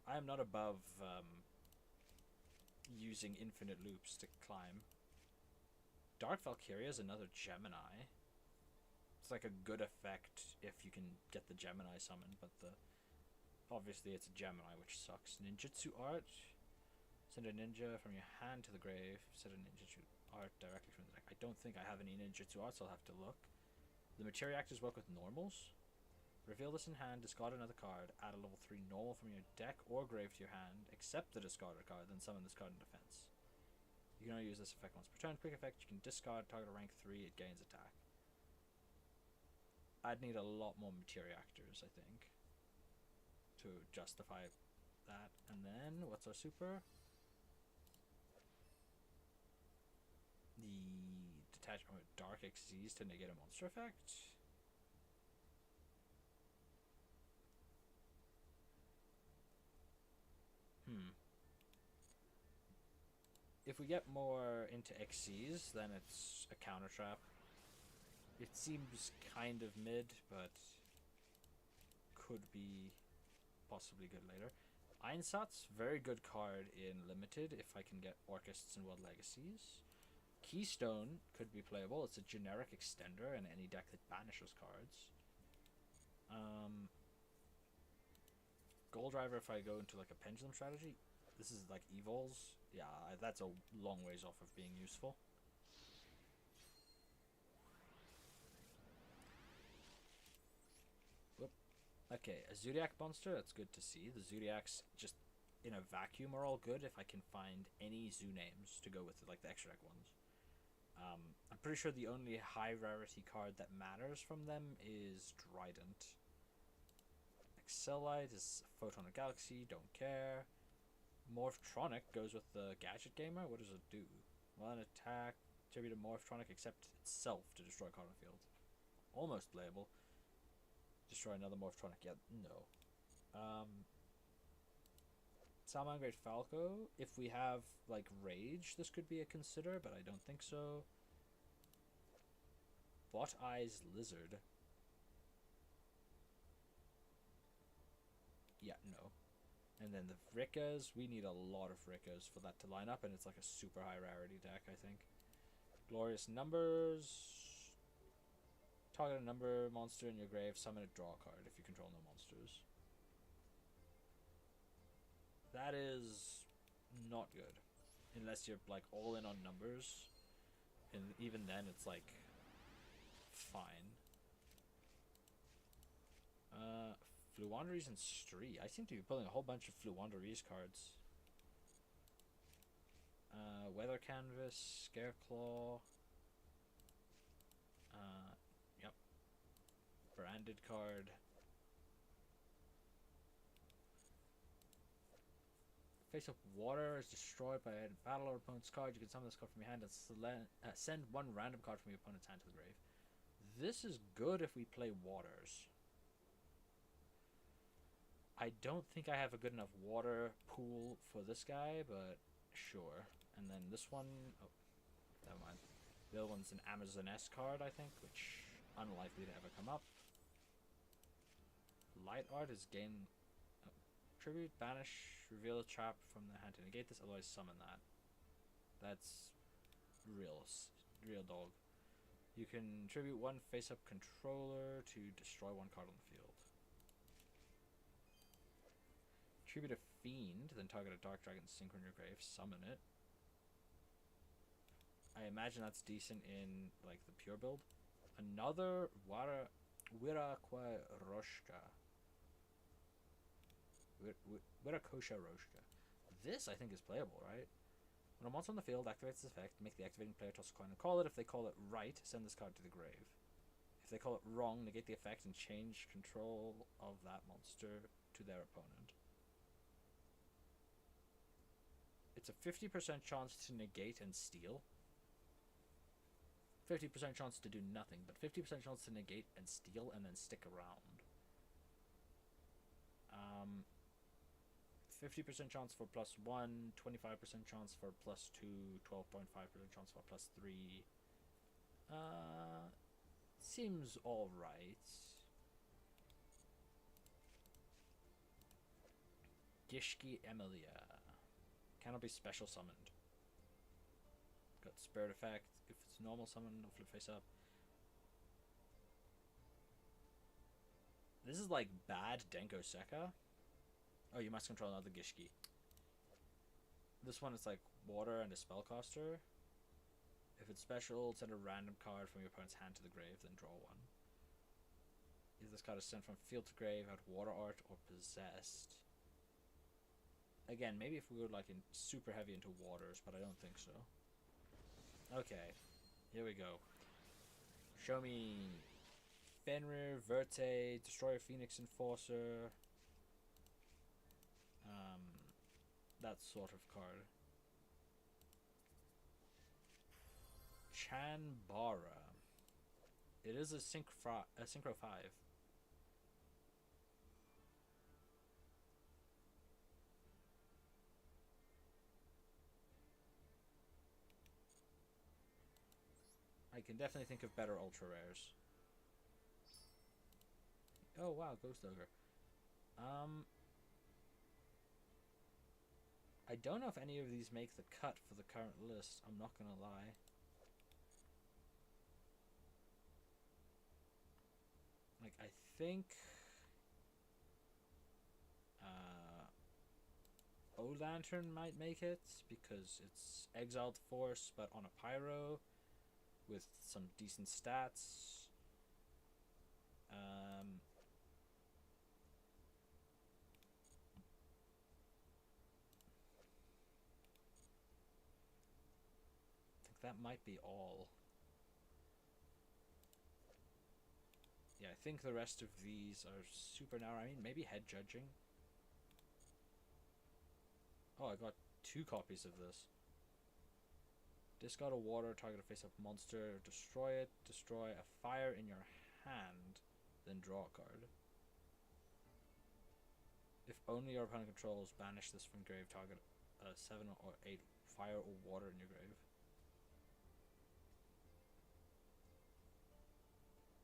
S1: I am not above using infinite loops to climb. Dark Valkyria is another Gemini. It's like a good effect if you can get the Gemini summon, but obviously it's a Gemini, which sucks. Ninjutsu art. Send a ninja from your hand to the grave. Set a ninjutsu art directly from the deck. I don't think I have any ninjutsu arts, so I'll have to look. The materia actors work with normals. Reveal this in hand, discard another card, add a level 3 normal from your deck or grave to your hand, except the discarded card, then summon this card in defense. You can only use this effect once per turn. Quick effect, you can discard, target a rank 3, it gains attack. I'd need a lot more materia actors, I think, to justify that. And then, what's our super? The detachment with Dark Xyz to negate a monster effect. If we get more into Xyz, then it's a counter trap. It seems kind of mid, but could be possibly good later. Einsatz, very good card in Limited if I can get Orchists and World Legacies. Keystone could be playable. It's a generic extender in any deck that banishes cards. Goal Driver if I go into like a pendulum strategy. This is like evols. Yeah, that's a long ways off of being useful. Whoop. Okay, a Zodiac monster, that's good to see. The Zodiacs just in a vacuum are all good if I can find any zoo names to go with it, like the extra deck ones. I'm pretty sure the only high rarity card that matters from them is Trident. Excellite is Photon of Galaxy, don't care. Morphtronic goes with the Gadget Gamer. What does it do? One attack, tribute to Morphtronic, except itself to destroy card on field. Almost playable. Destroy another Morphtronic. Yeah, no. Salmon Great Falco. If we have like Rage, this could be a consider, but I don't think so. Bot Eyes Lizard. Yeah, no. And then the Vrickas, we need a lot of Vrickas for that to line up, and it's like a super high rarity deck, I think. Glorious Numbers. Target a number monster in your grave, summon a draw card if you control no monsters. That is not good. Unless you're like all in on numbers. And even then it's like fine. Fluwandereeze and Stree. I seem to be pulling a whole bunch of Fluwandereeze cards. Weather Canvas, Scareclaw. Yep. Branded card. Face up water is destroyed by a battle or opponent's card. You can summon this card from your hand and send one random card from your opponent's hand to the grave. This is good if we play waters. I don't think I have a good enough water pool for this guy, but sure. And then this one, oh, never mind. The other one's an Amazoness card, I think, which unlikely to ever come up. Light Art is gain tribute, banish, reveal a trap from the hand to negate this, otherwise summon that. That's real dog. You can tribute one face-up controller to destroy one card on the field. Tribute a Fiend, then target a Dark Dragon synchro in your grave, summon it. I imagine that's decent in like the pure build. Another Wirakwa Roshka. Wirakosha Roshka. This, I think, is playable, right? When a monster on the field activates this effect, make the activating player toss a coin and call it. If they call it right, send this card to the grave. If they call it wrong, negate the effect and change control of that monster to their opponent. It's a 50% chance to negate and steal. 50% chance to do nothing, but 50% chance to negate and steal and then stick around. 50% chance for +1, 25% chance for +2, 12.5% chance for +3. Seems alright. Gishki Emilia. Cannot be special summoned. Got Spirit Effect. If it's normal summon, it'll flip face up. This is like bad Denko Sekka. Oh, you must control another Gishki. This one is like water and a spellcaster. If it's special, send a random card from your opponent's hand to the grave, then draw one. If this card is sent from field to grave, add water art or possessed. Again, maybe if we were like in super heavy into waters, but I don't think so. Okay, here we go. Show me Fenrir, Verte, Destroyer Phoenix Enforcer. That sort of card. Chanbara. It is a Synchro 5. I can definitely think of better ultra rares. Oh wow, Ghost Ogre. I don't know if any of these make the cut for the current list, I'm not gonna lie. Like, I think O Lantern might make it, because it's Exiled Force, but on a Pyro, with some decent stats. I think that might be all. Yeah, I think the rest of these are super narrow. I mean, maybe Head Judging. Oh, I got 2 copies of this. Discard a water, target a face-up monster, destroy it, destroy a fire in your hand, then draw a card. If only your opponent controls, banish this from grave, target 7 or 8 fire or water in your grave.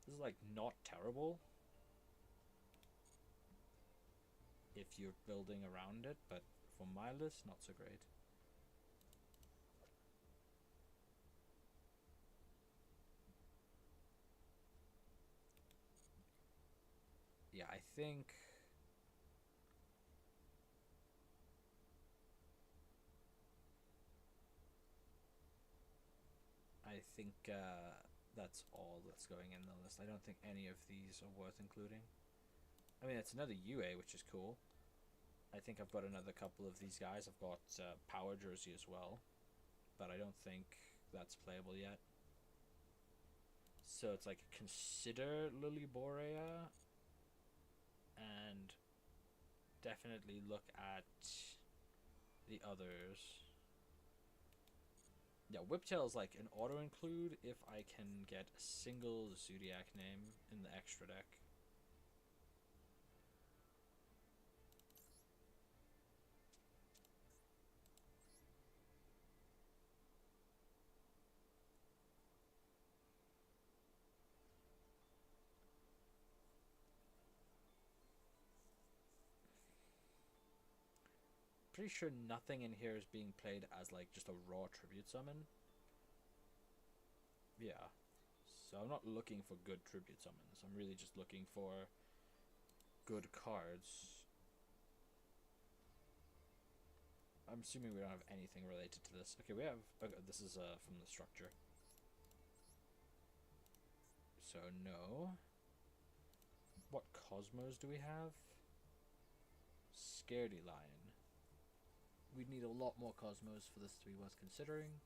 S1: This is like not terrible if you're building around it, but for my list, not so great. Yeah, I think that's all that's going in the list. I don't think any of these are worth including. I mean, it's another UA, which is cool. I think I've got another couple of these guys. I've got Power Jersey as well, but I don't think that's playable yet. So it's like, consider Lily Borea, and definitely look at the others. Yeah, Whiptail is like an auto-include if I can get a single Zodiac name in the extra deck. Pretty sure nothing in here is being played as like just a raw tribute summon. Yeah. So I'm not looking for good tribute summons. I'm really just looking for good cards. I'm assuming we don't have anything related to this. Okay, we have... Okay, this is from the structure. So, no. What Cosmos do we have? Scaredy Lion. We'd need a lot more Cosmos for this to be worth considering.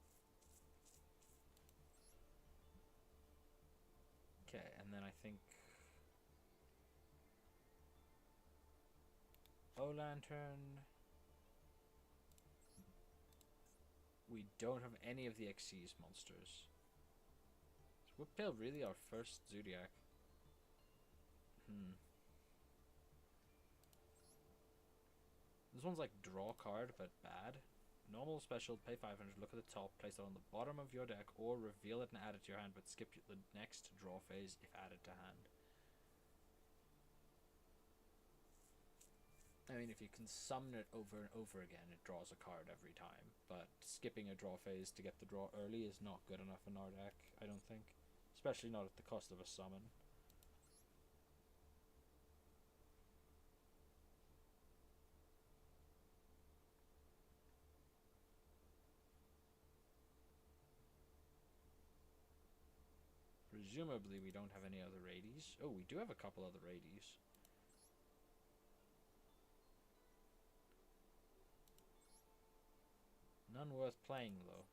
S1: Okay, and then I think... O-Lantern. We don't have any of the Xyz monsters. Is Whiptail really our first Zodiac? This one's like draw card, but bad. Normal special, pay 500, look at the top, place it on the bottom of your deck, or reveal it and add it to your hand, but skip the next draw phase if added to hand. I mean, if you can summon it over and over again, it draws a card every time, but skipping a draw phase to get the draw early is not good enough in our deck, I don't think. Especially not at the cost of a summon. Presumably we don't have any other radies. Oh, we do have a couple other radies. None worth playing, though.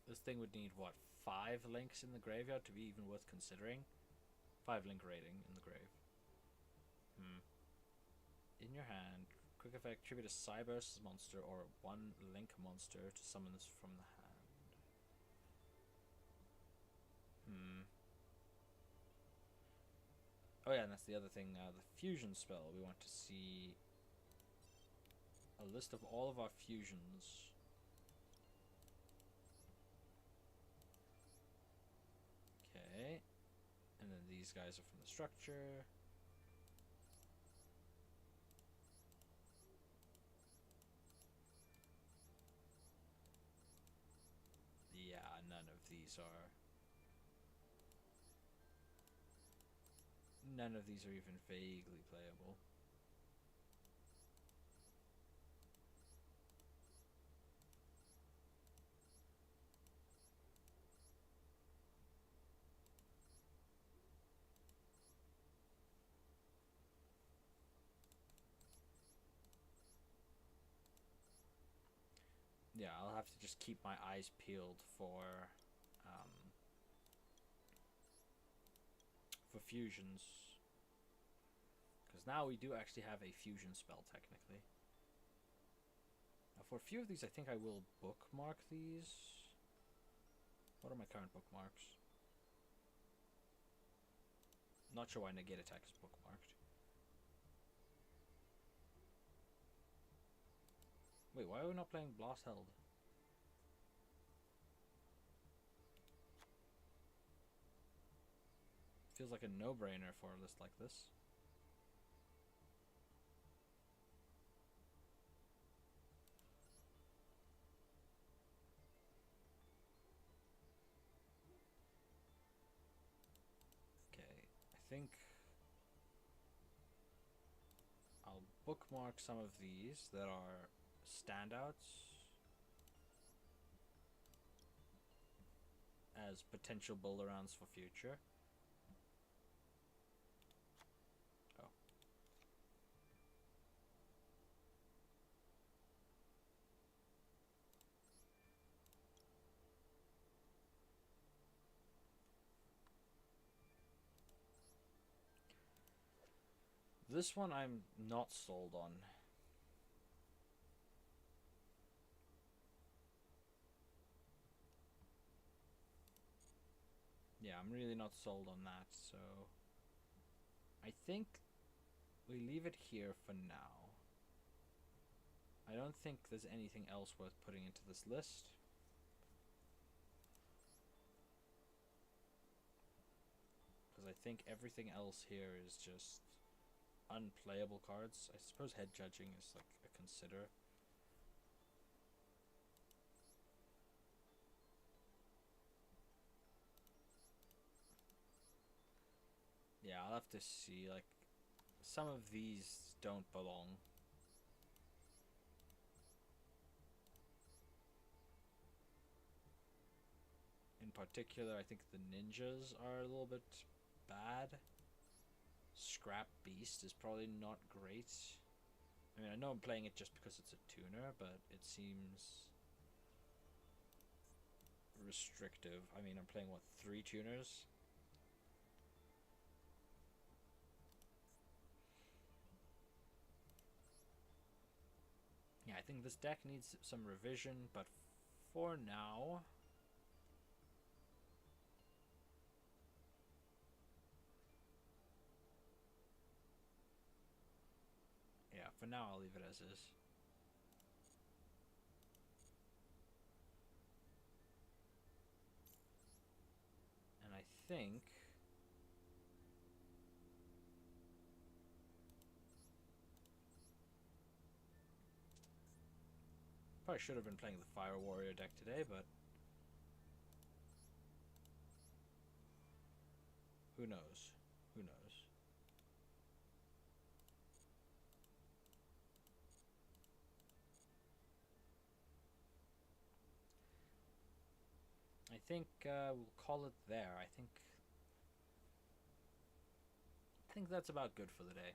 S1: This thing would need, what, 5 links in the graveyard to be even worth considering? 5 link rating in the grave. In your hand, quick effect, tribute a Cyber's monster or 1 link monster to summon this from the hand. Oh yeah, and that's the other thing, the fusion spell. We want to see a list of all of our fusions. Okay. And then these guys are from the structure. Yeah, none of these are... None of these are even vaguely playable. Yeah, I'll have to just keep my eyes peeled for fusions. Because now we do actually have a fusion spell, technically. Now, for a few of these, I think I will bookmark these. What are my current bookmarks? Not sure why Negate Attack is bookmarked. Wait, why are we not playing Blast Held? Feels like a no-brainer for a list like this. Okay, I think I'll bookmark some of these that are standouts as potential build-arounds for future. Oh. This one I'm not sold on. Yeah, I'm really not sold on that, so I think we leave it here for now. I don't think there's anything else worth putting into this list. because I think everything else here is just unplayable cards. I suppose head judging is like a consider. Yeah, I'll have to see. Like, some of these don't belong. In particular, I think the ninjas are a little bit bad. Scrap Beast is probably not great. I mean, I know I'm playing it just because it's a tuner, but it seems restrictive. I mean, I'm playing, what, 3 tuners? Yeah, I think this deck needs some revision, but for now... Yeah, for now I'll leave it as is. And I think... Probably should have been playing the Fire Warrior deck today, but... Who knows? Who knows? I think we'll call it there. I think that's about good for the day.